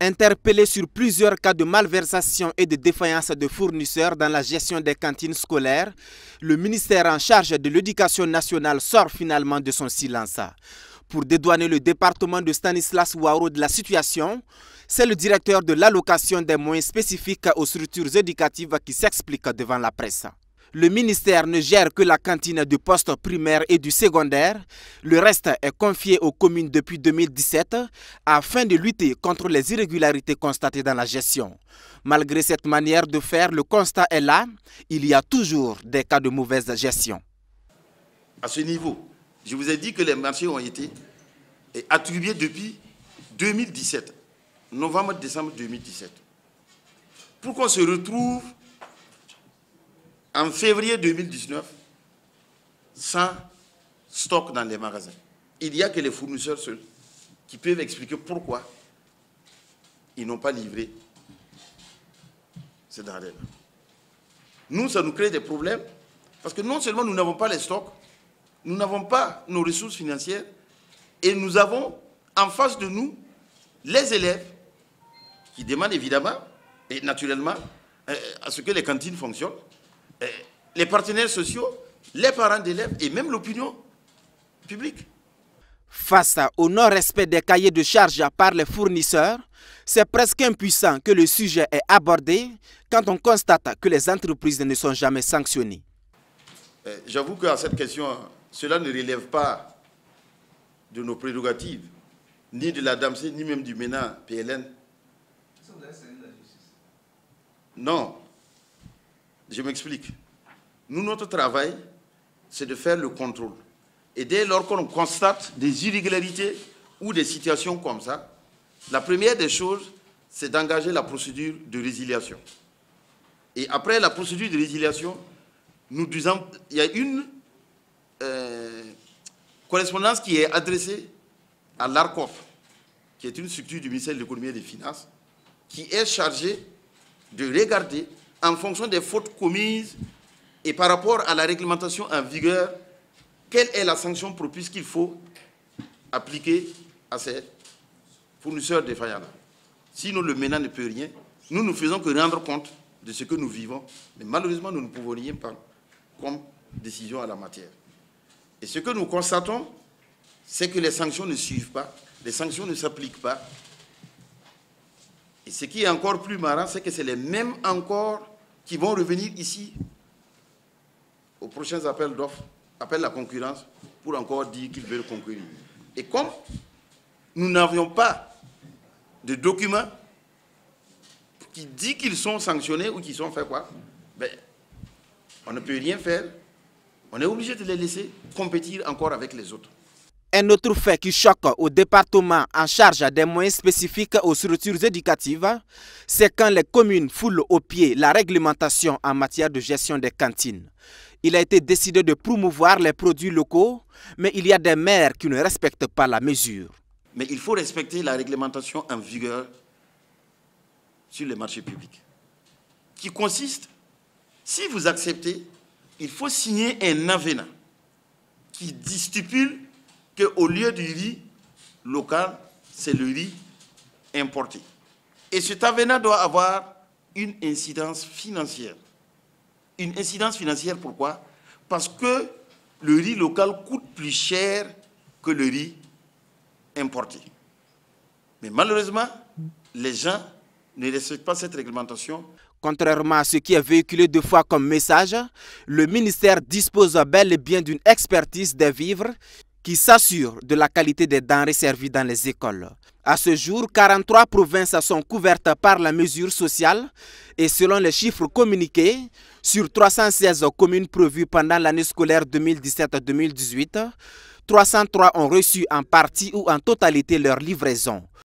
Interpellé sur plusieurs cas de malversation et de défaillance de fournisseurs dans la gestion des cantines scolaires, le ministère en charge de l'Éducation nationale sort finalement de son silence. Pour dédouaner le département de Stanislas Ouattara de la situation, c'est le directeur de l'allocation des moyens spécifiques aux structures éducatives qui s'explique devant la presse. Le ministère ne gère que la cantine du poste primaire et du secondaire. Le reste est confié aux communes depuis 2017 afin de lutter contre les irrégularités constatées dans la gestion. Malgré cette manière de faire, le constat est là. Il y a toujours des cas de mauvaise gestion. À ce niveau, je vous ai dit que les marchés ont été attribués depuis 2017, novembre-décembre 2017. Pour qu'on se retrouve en février 2019, sans stock dans les magasins. Il n'y a que les fournisseurs seuls qui peuvent expliquer pourquoi ils n'ont pas livré ces denrées-là. Nous, ça nous crée des problèmes parce que non seulement nous n'avons pas les stocks, nous n'avons pas nos ressources financières et nous avons en face de nous les élèves qui demandent évidemment et naturellement à ce que les cantines fonctionnent, les partenaires sociaux, les parents d'élèves et même l'opinion publique. Face au non-respect des cahiers de charges par les fournisseurs, c'est presque impuissant que le sujet est abordé quand on constate que les entreprises ne sont jamais sanctionnées. J'avoue qu'à cette question, cela ne relève pas de nos prérogatives, ni de la DAMC, ni même du MENA PLN. Non. Je m'explique. Nous, notre travail, c'est de faire le contrôle. Et dès lors qu'on constate des irrégularités ou des situations comme ça, la première des choses, c'est d'engager la procédure de résiliation. Et après la procédure de résiliation, nous disons, il y a une correspondance qui est adressée à l'ARCOP, qui est une structure du ministère de l'Économie et des Finances, qui est chargée de regarder en fonction des fautes commises et par rapport à la réglementation en vigueur, quelle est la sanction propice qu'il faut appliquer à ces fournisseurs défaillants-là. Sinon, le MENA ne peut rien. Nous ne faisons que rendre compte de ce que nous vivons, mais malheureusement, nous ne pouvons rien prendre comme décision à la matière. Et ce que nous constatons, c'est que les sanctions ne suivent pas, les sanctions ne s'appliquent pas. Et ce qui est encore plus marrant, c'est que c'est les mêmes encore qui vont revenir ici aux prochains appels d'offres, appels à la concurrence, pour encore dire qu'ils veulent concourir. Et comme nous n'avions pas de document qui dit qu'ils sont sanctionnés ou qu'ils sont fait quoi, ben, on ne peut rien faire. On est obligé de les laisser compétir encore avec les autres. Un autre fait qui choque au département en charge des moyens spécifiques aux structures éducatives, c'est quand les communes foulent aux pieds la réglementation en matière de gestion des cantines. Il a été décidé de promouvoir les produits locaux, mais il y a des maires qui ne respectent pas la mesure. Mais il faut respecter la réglementation en vigueur sur les marchés publics, qui consiste, si vous acceptez, il faut signer un avenant qui stipule qu'au lieu du riz local, c'est le riz importé. Et cet avenant doit avoir une incidence financière. Une incidence financière, pourquoi? Parce que le riz local coûte plus cher que le riz importé. Mais malheureusement, les gens ne respectent pas cette réglementation. Contrairement à ce qui est véhiculé deux fois comme message, le ministère dispose bel et bien d'une expertise des vivres qui s'assure de la qualité des denrées servies dans les écoles. À ce jour, 43 provinces sont couvertes par la mesure sociale et selon les chiffres communiqués, sur 316 communes prévues pendant l'année scolaire 2017-2018, 303 ont reçu en partie ou en totalité leur livraison.